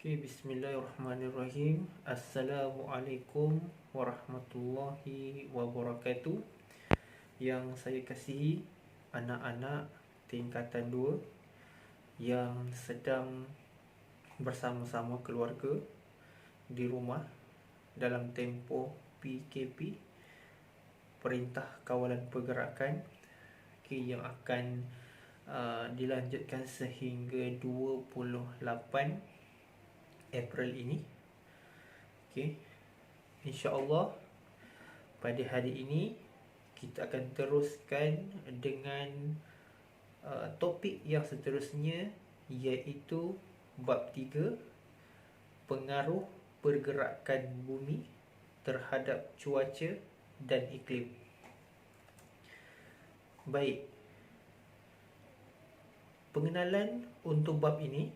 Okay, bismillahirrahmanirrahim. Assalamualaikum warahmatullahi wabarakatuh. Yang saya kasihi anak-anak tingkatan 2 yang sedang bersama-sama keluarga di rumah dalam tempoh PKP, Perintah Kawalan Pergerakan, yang akan dilanjutkan sehingga 28 April ini. InsyaAllah pada hari ini kita akan teruskan dengan topik yang seterusnya, iaitu bab 3, pengaruh pergerakan bumi terhadap cuaca dan iklim. Baik, pengenalan untuk bab ini.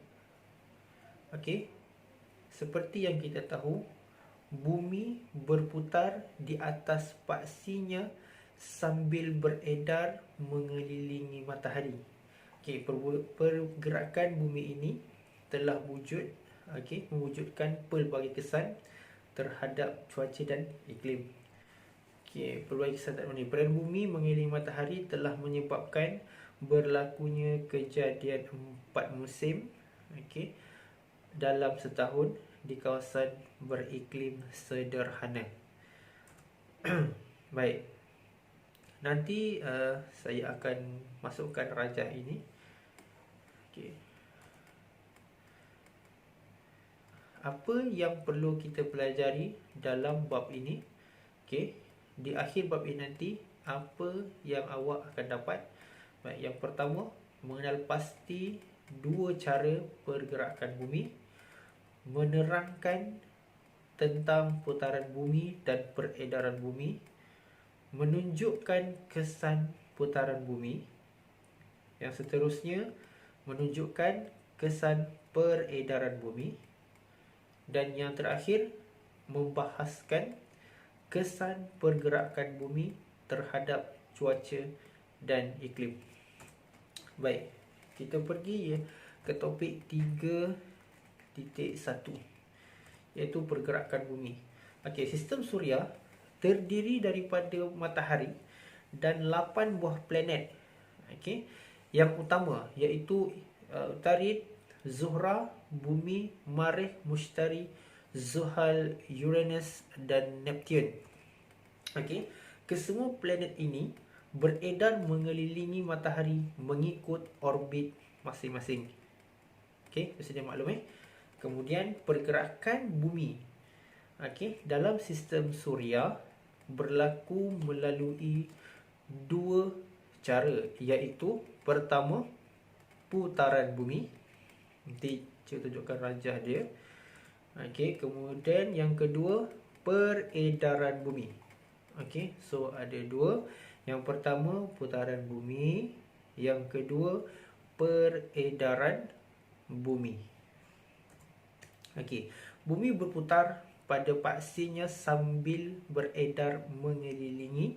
Seperti yang kita tahu, bumi berputar di atas paksinya sambil beredar mengelilingi matahari. Pergerakan bumi ini telah mewujudkan pelbagai kesan terhadap cuaca dan iklim. Pelbagai kesan ini, peran bumi mengelilingi matahari telah menyebabkan berlakunya kejadian 4 musim dalam setahun di kawasan beriklim sederhana. Baik, nanti saya akan masukkan rajah ini. Apa yang perlu kita pelajari dalam bab ini? Di akhir bab ini nanti, apa yang awak akan dapat? Baik, yang pertama, mengenal pasti 2 cara pergerakan bumi, menerangkan tentang putaran bumi dan peredaran bumi, menunjukkan kesan putaran bumi. Yang seterusnya, menunjukkan kesan peredaran bumi. Dan yang terakhir, membahaskan kesan pergerakan bumi terhadap cuaca dan iklim. Baik, kita pergi ke topik 3.1, iaitu pergerakan bumi. Sistem Suria terdiri daripada matahari dan 8 buah planet. Yang utama iaitu Utarid, Zuhra, Bumi, Marikh, Mushtari, Zuhal, Uranus dan Neptune. Kesemua planet ini beredar mengelilingi matahari mengikut orbit masing-masing. Itu saja maklum. Kemudian pergerakan bumi dalam sistem Suria berlaku melalui 2 cara, iaitu pertama, putaran bumi. Nanti saya tunjukkan rajah dia. Kemudian yang kedua, peredaran bumi. So ada 2. Yang pertama, putaran bumi. Yang kedua, peredaran bumi. Bumi berputar pada paksinya sambil beredar mengelilingi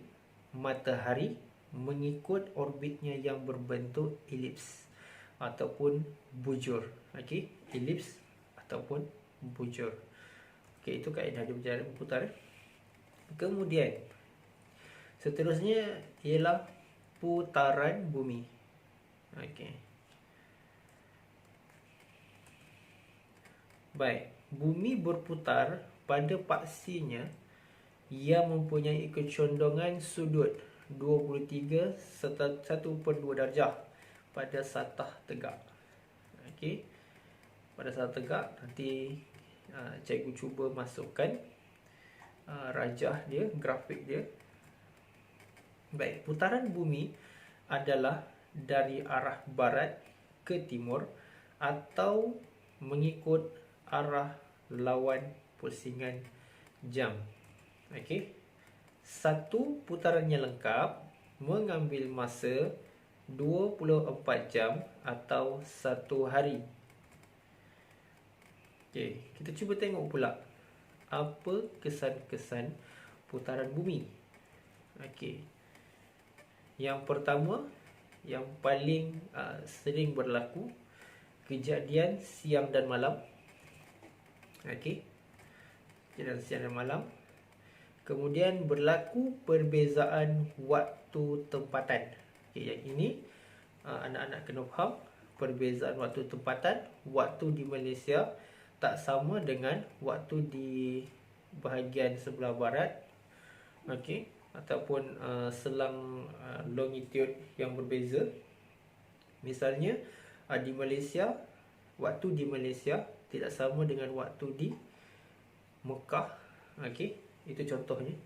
matahari mengikut orbitnya yang berbentuk elips ataupun bujur. Elips ataupun bujur. Itu kaedah dia berjalan berputar. Kemudian seterusnya ialah putaran bumi. Baik, bumi berputar pada paksinya yang mempunyai kecondongan sudut 23 serta 1/2 darjah pada satah tegak. Pada satah tegak, nanti cikgu cuba masukkan rajah dia, grafik dia. Baik, putaran bumi adalah dari arah barat ke timur atau mengikut arah lawan pusingan jam. Satu putarannya lengkap mengambil masa 24 jam atau 1 hari. Kita cuba tengok pula apa kesan-kesan putaran bumi. Yang pertama, yang paling sering berlaku, kejadian siang dan malam. Okey. Dalam siang dan malam. Kemudian berlaku perbezaan waktu tempatan. Okey, yang ini anak-anak kena faham perbezaan waktu tempatan. Waktu di Malaysia tak sama dengan waktu di bahagian sebelah barat, okey, ataupun selang longitude yang berbeza. Misalnya di Malaysia, waktu di Malaysia tidak sama dengan waktu di Mekah. Okey, itu contohnya.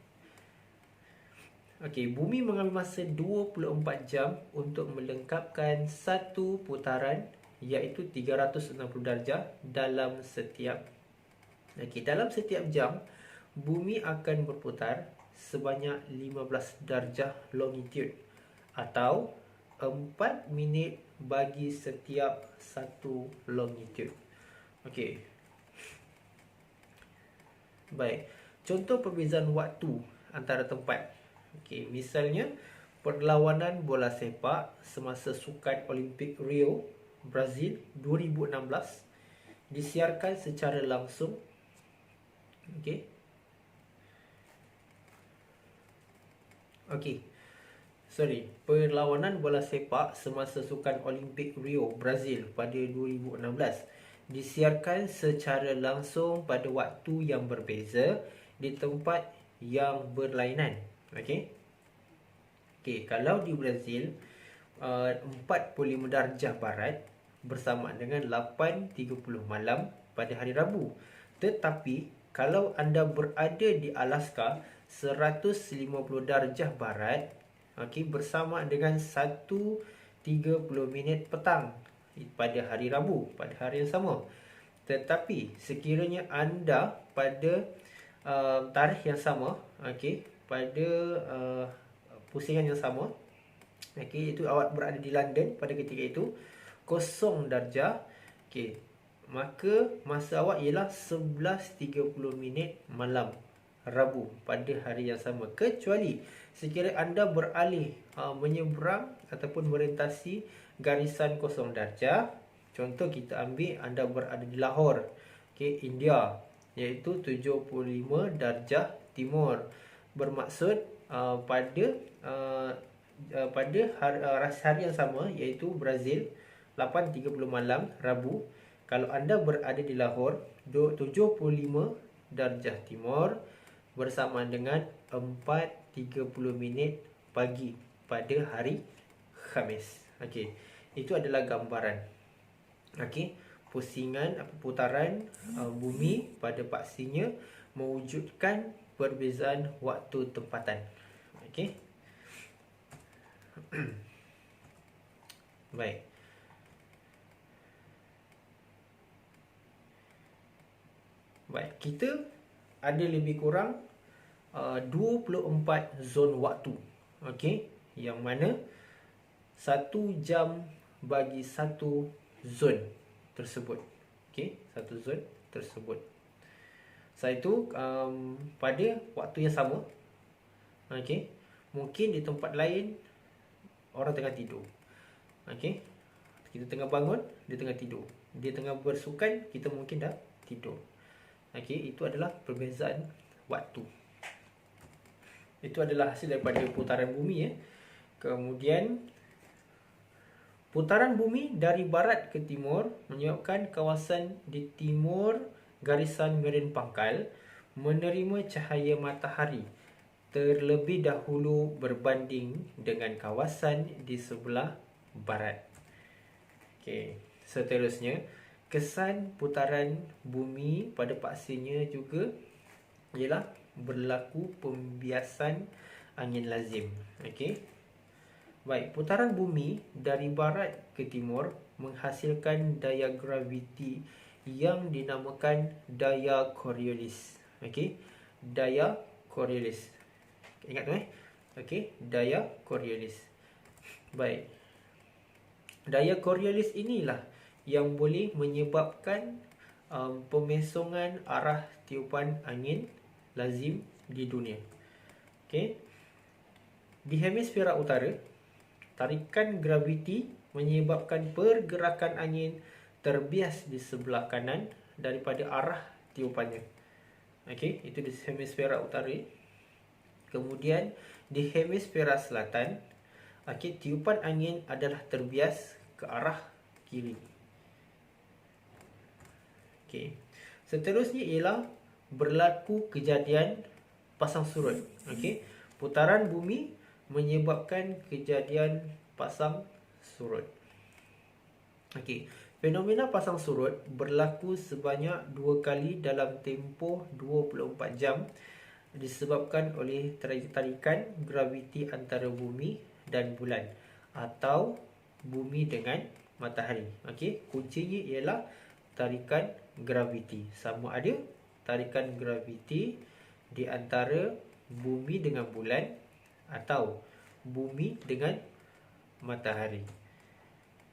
Okey, bumi mengambil masa 24 jam untuk melengkapkan satu putaran, iaitu 360 darjah dalam setiap. Okey, dalam setiap jam bumi akan berputar sebanyak 15 darjah longitude atau 4 minit bagi setiap satu longitude. Okey. Baik. Contoh perbezaan waktu antara tempat. Okey, misalnya perlawanan bola sepak semasa Sukan Olimpik Rio, Brazil 2016 disiarkan secara langsung. Okey. Perlawanan bola sepak semasa Sukan Olimpik Rio, Brazil pada 2016 disiarkan secara langsung pada waktu yang berbeza di tempat yang berlainan. Okey. Kalau di Brazil 45 darjah barat bersamaan dengan 8.30 malam pada hari Rabu. Tetapi kalau anda berada di Alaska 150 darjah barat, bersama dengan 1.30 minit petang pada hari Rabu, pada hari yang sama. Tetapi sekiranya anda pada tarikh yang sama, pada pusingan yang sama, itu awak berada di London pada ketika itu 0 darjah, maka masa awak ialah 11.30 minit malam Rabu pada hari yang sama. Kecuali sekiranya anda beralih menyeberang ataupun merentasi garisan 0 darjah. Contoh kita ambil anda berada di Lahore, India, iaitu 75 darjah timur. Bermaksud pada hari yang sama, iaitu Brazil 8.30 malam Rabu, kalau anda berada di Lahore 75 darjah timur bersamaan dengan 4.30 minit pagi pada hari Khamis. Itu adalah gambaran pusingan putaran bumi pada paksinya mewujudkan perbezaan waktu tempatan. Baik. Baik, kita ada lebih kurang 24 zon waktu. Yang mana 1 jam bagi satu zon tersebut. Satu zon tersebut. Selain itu pada waktu yang sama, mungkin di tempat lain orang tengah tidur. Kita tengah bangun, dia tengah tidur. Dia tengah bersukan, kita mungkin dah tidur. Itu adalah perbezaan waktu. Itu adalah hasil daripada putaran bumi. Kemudian putaran bumi dari barat ke timur menyebabkan kawasan di timur garisan meridian pangkal menerima cahaya matahari terlebih dahulu berbanding dengan kawasan di sebelah barat. Seterusnya, kesan putaran bumi pada paksinya juga ialah berlaku pembiasan angin lazim. Baik, putaran bumi dari barat ke timur menghasilkan daya graviti yang dinamakan daya Coriolis. Daya Coriolis. Ingat tu daya Coriolis. Baik. Daya Coriolis inilah yang boleh menyebabkan pemesongan arah tiupan angin lazim di dunia. Di hemisfera utara, tarikan graviti menyebabkan pergerakan angin terbias di sebelah kanan daripada arah tiupannya. Okey, itu di hemisfera utara. Kemudian di hemisfera selatan, okey, tiupan angin adalah terbias ke arah kiri. Okey. Seterusnya ialah berlaku kejadian pasang surut. Okey. Putaran bumi menyebabkan kejadian pasang surut. Okey. Fenomena pasang surut berlaku sebanyak 2 kali dalam tempoh 24 jam disebabkan oleh tarikan graviti antara bumi dan bulan atau bumi dengan matahari. Okey, kuncinya ialah tarikan graviti. Sama ada tarikan graviti di antara bumi dengan bulan atau bumi dengan matahari.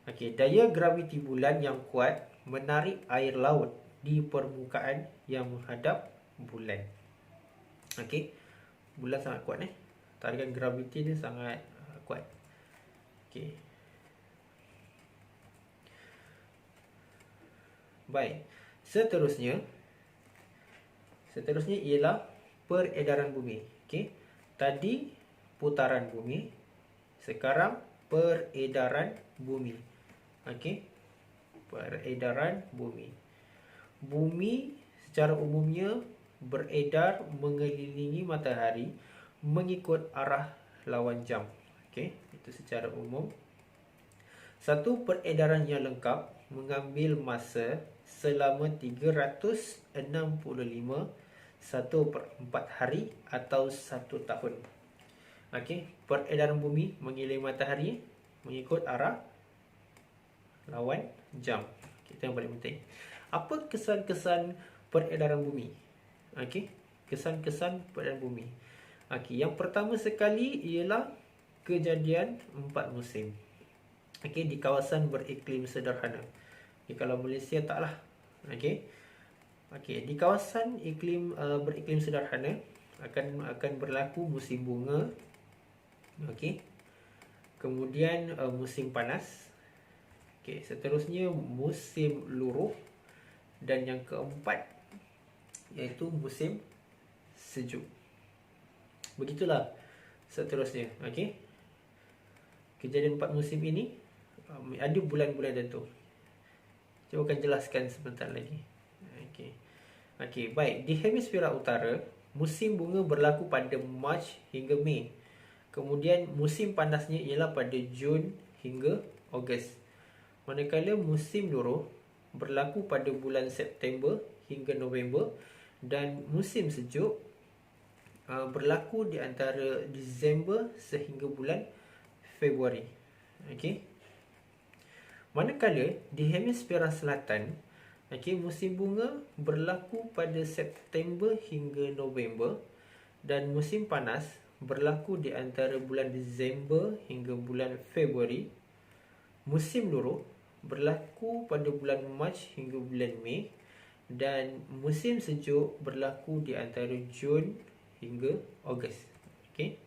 Okey, daya graviti bulan yang kuat menarik air laut di permukaan yang menghadap bulan. Okey, bulan sangat kuat tarikan graviti dia sangat kuat. Okey. Baik. Seterusnya ialah peredaran bumi. Okey. Tadi putaran bumi, sekarang peredaran bumi. Okey. Peredaran bumi. Bumi secara umumnya beredar mengelilingi matahari mengikut arah lawan jam. Okey, itu secara umum. Satu peredaran yang lengkap mengambil masa selama 365 1/4 hari atau 1 tahun. Okey, peredaran bumi mengelilingi matahari mengikut arah lawan jam. Itu yang paling penting. Apa kesan-kesan peredaran bumi? Okey, kesan-kesan peredaran bumi. Okey, yang pertama sekali ialah kejadian 4 musim. Okey, di kawasan beriklim sederhana. Okay, kalau Malaysia taklah. Okey. Okey, di kawasan beriklim sederhana akan berlaku musim bunga. Okey. Kemudian musim panas. Okey, seterusnya musim luruh dan yang keempat iaitu musim sejuk. Begitulah seterusnya. Okey. Kejadian 4 musim ini ada bulan-bulan tentu. Saya akan jelaskan sebentar lagi. Okey, baik. Di hemisfera utara, musim bunga berlaku pada Mac hingga Mei. Kemudian musim panasnya ialah pada Jun hingga Ogos. Manakala musim luruh berlaku pada bulan September hingga November dan musim sejuk berlaku di antara Disember sehingga bulan Februari. Okey. Manakala di hemisfera selatan, musim bunga berlaku pada September hingga November dan musim panas berlaku di antara bulan Disember hingga bulan Februari. Musim luruh berlaku pada bulan Mac hingga bulan Mei dan musim sejuk berlaku di antara Jun hingga Ogos. Okey.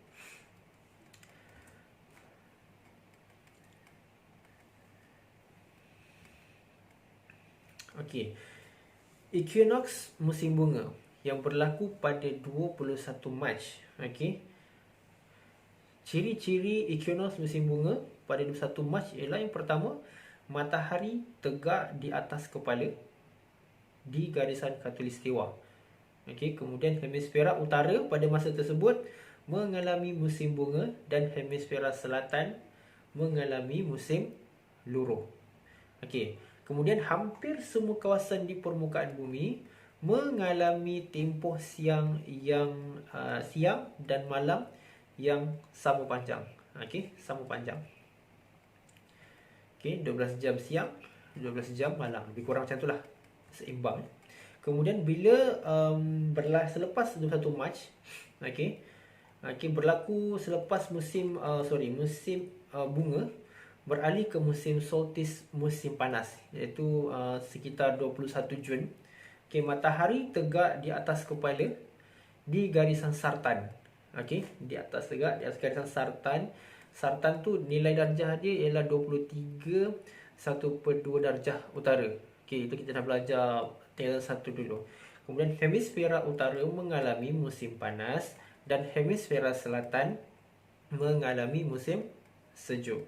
Okey. Equinox musim bunga yang berlaku pada 21 Mac. Okey. Ciri-ciri equinox musim bunga pada 21 Mac ialah yang pertama, matahari tegak di atas kepala di garisan khatulistiwa. Okey, kemudian hemisfera utara pada masa tersebut mengalami musim bunga dan hemisfera selatan mengalami musim luruh. Okey. Kemudian hampir semua kawasan di permukaan bumi mengalami tempoh siang dan malam yang sama panjang. Okey, sama panjang. Okey, 12 jam siang, 12 jam malam. Lebih kurang macam itulah. Seimbang. Kemudian bila selepas 21 Mac, berlaku selepas musim bunga beralih ke musim solstice, musim panas, iaitu sekitar 21 Jun. Okey, matahari tegak di atas kepala di garisan sartan. Okey, di atas garisan sartan. Sartan tu nilai darjah dia ialah 23 1/2 darjah utara. Okey, itu kita dah belajar tingkatan 1 dulu. Kemudian hemisfera utara mengalami musim panas dan hemisfera selatan mengalami musim sejuk.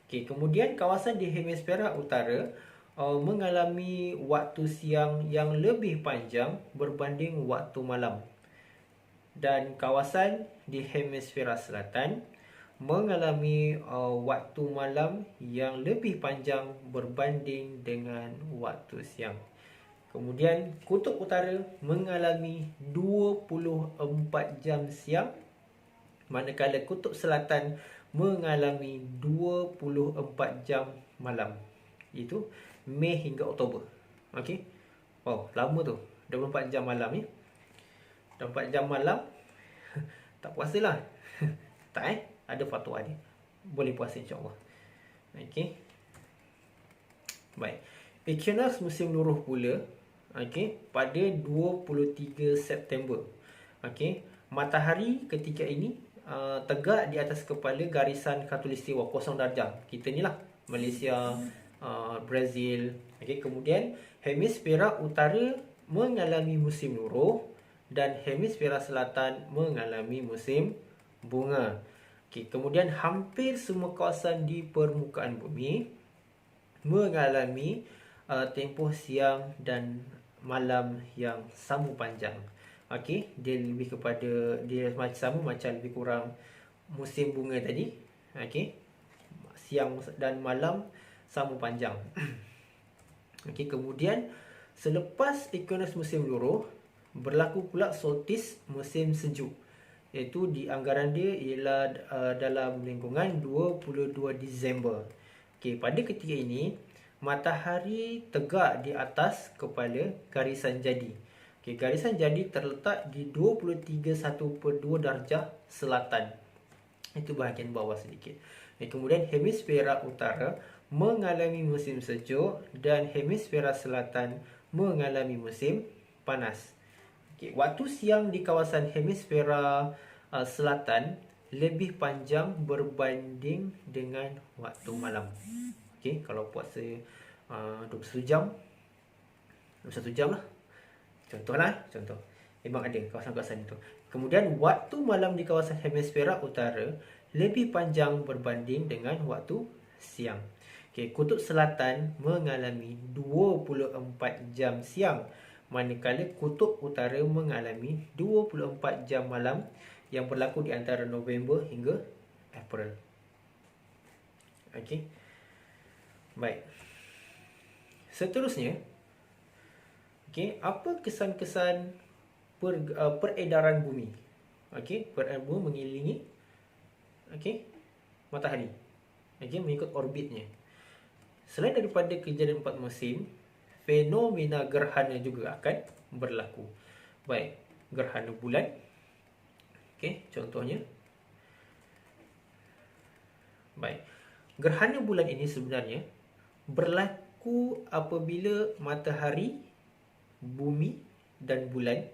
Okey, kemudian kawasan di hemisfera utara mengalami waktu siang yang lebih panjang berbanding waktu malam. Dan kawasan di hemisfera selatan mengalami waktu malam yang lebih panjang berbanding dengan waktu siang. Kemudian kutub utara mengalami 24 jam siang, manakala kutub selatan mengalami 24 jam malam. Itu Mei hingga Oktober. Okey. Wow, lama tu. 24 jam malam ni. 24 jam malam tak puasa lah. Tak ada fatwa dia. Boleh puasa insya-Allah. Okey. Baik. Equinox musim luruh pula, okey, pada 23 September. Okey. Matahari ketika ini tegak di atas kepala garisan khatulistiwa 0 darjah. Kita ni lah Malaysia, Brazil. Okey, kemudian hemisfera utara mengalami musim luruh dan hemisfera selatan mengalami musim bunga. Okey, kemudian hampir semua kawasan di permukaan bumi mengalami tempoh siang dan malam yang sama panjang. Okey, dia lebih kepada dia sama macam lebih kurang musim bunga tadi. Okey, siang dan malam sama panjang. Okey, kemudian selepas equinox musim luruh berlaku pula solstice musim sejuk, iaitu di anggaran dia ialah dalam lingkungan 22 Disember. Okey, pada ketika ini matahari tegak di atas kepala garisan jadi. Okey, garisan jadi terletak di 23.1/2 darjah selatan. Itu bahagian bawah sedikit. Kemudian hemisfera utara mengalami musim sejuk dan hemisfera selatan mengalami musim panas. Okay, waktu siang di kawasan hemisfera selatan lebih panjang berbanding dengan waktu malam. Okay, kalau puasa 21 jam, 21 jam lah. Contoh. Memang ada kawasan-kawasan itu. Kemudian waktu malam di kawasan hemisfera utara lebih panjang berbanding dengan waktu siang. Okay, kutub selatan mengalami 24 jam siang, manakala kutub utara mengalami 24 jam malam yang berlaku di antara November hingga April. Okey. Baik. Seterusnya, okey, apa kesan-kesan peredaran bumi? Okey, peredaran bumi mengelilingi matahari. Okey, mengikut orbitnya. Selain daripada kejadian 4 musim, fenomena gerhana juga akan berlaku. Baik, gerhana bulan. Okey, contohnya. Baik. Gerhana bulan ini sebenarnya berlaku apabila matahari, bumi dan bulan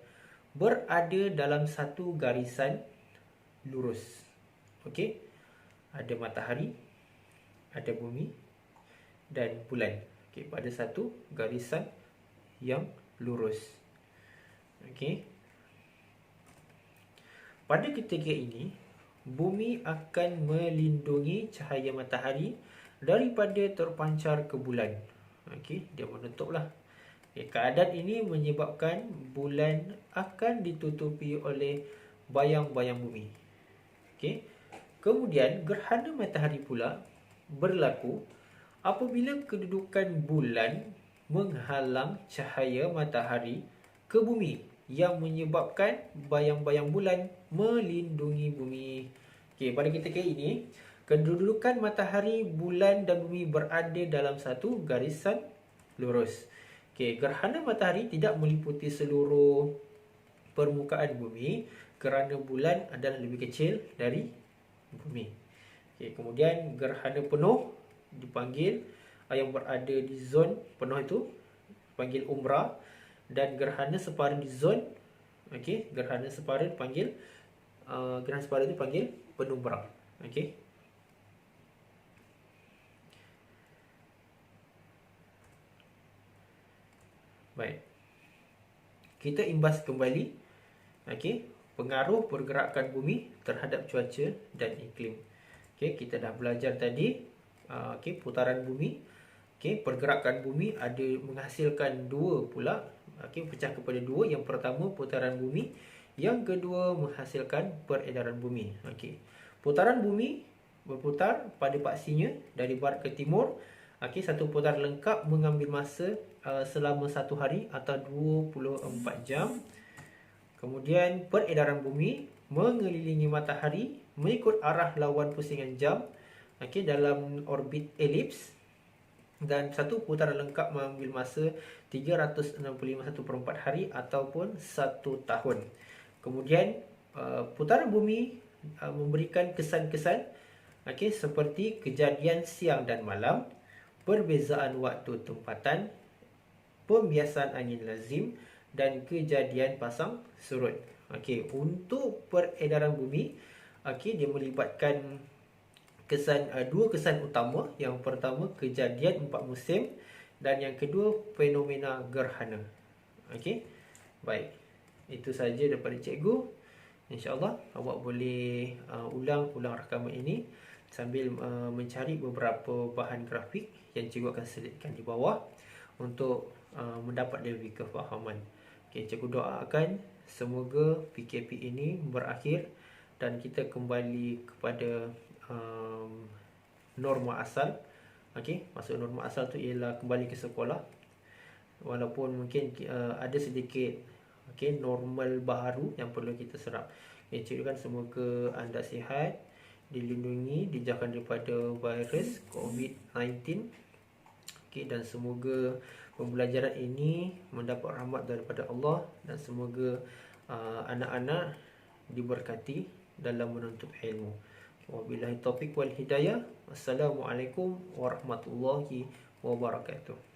berada dalam satu garisan lurus. Okey. Ada matahari, ada bumi dan bulan. Okey, pada satu garisan yang lurus. Okey. Pada ketika ini, bumi akan melindungi cahaya matahari daripada terpancar ke bulan. Okey, dia menutuplah. Okay, keadaan ini menyebabkan bulan akan ditutupi oleh bayang-bayang bumi. Okey. Kemudian gerhana matahari pula berlaku apabila kedudukan bulan menghalang cahaya matahari ke bumi yang menyebabkan bayang-bayang bulan melindungi bumi. Okey, pada ketika ini, kedudukan matahari, bulan dan bumi berada dalam satu garisan lurus. Okey, gerhana matahari tidak meliputi seluruh permukaan bumi kerana bulan adalah lebih kecil dari bumi. Okey, kemudian gerhana penuh dipanggil yang berada di zon penuh itu dipanggil umbra, dan gerhana separuh di zon gerhana separuh dipanggil gerhana separuh itu dipanggil penumbra. Okey. Baik. kita imbas kembali okey, pengaruh pergerakan bumi terhadap cuaca dan iklim. Okey, kita dah belajar tadi okey, putaran bumi. Okey, pergerakan bumi ada menghasilkan dua pula. Okey, pecah kepada dua. Yang pertama putaran bumi, yang kedua menghasilkan peredaran bumi. Okey. Putaran bumi berputar pada paksinya dari barat ke timur. Okey, satu putaran lengkap mengambil masa selama 1 hari atau 24 jam. Kemudian peredaran bumi mengelilingi matahari mengikut arah lawan pusingan jam, okey, dalam orbit elips, dan satu putaran lengkap mengambil masa 365 hari ataupun 1 tahun. Kemudian putaran bumi memberikan kesan-kesan okey, seperti kejadian siang dan malam, perbezaan waktu tempatan, pembiasan angin lazim, dan kejadian pasang surut. Okey, untuk peredaran bumi, okey, dia melibatkan dua kesan utama. Yang pertama kejadian 4 musim dan yang kedua fenomena gerhana. Okey. Baik. Itu saja daripada cikgu. InsyaAllah awak boleh ulang rakaman ini sambil mencari beberapa bahan grafik yang cikgu akan selitkan di bawah untuk mendapat lebih kefahaman. Okay, cikgu doakan semoga PKP ini berakhir dan kita kembali kepada norma asal. Okey, maksud norma asal tu ialah kembali ke sekolah. Walaupun mungkin ada sedikit normal baru yang perlu kita serap. Cikgu kan semoga anda sihat, dilindungi, dijauhkan daripada virus COVID-19. Okey, dan semoga pembelajaran ini mendapat rahmat daripada Allah dan semoga anak-anak diberkati dalam menuntut ilmu. Wabillahi taufiq wal hidayah. Assalamualaikum warahmatullahi wabarakatuh.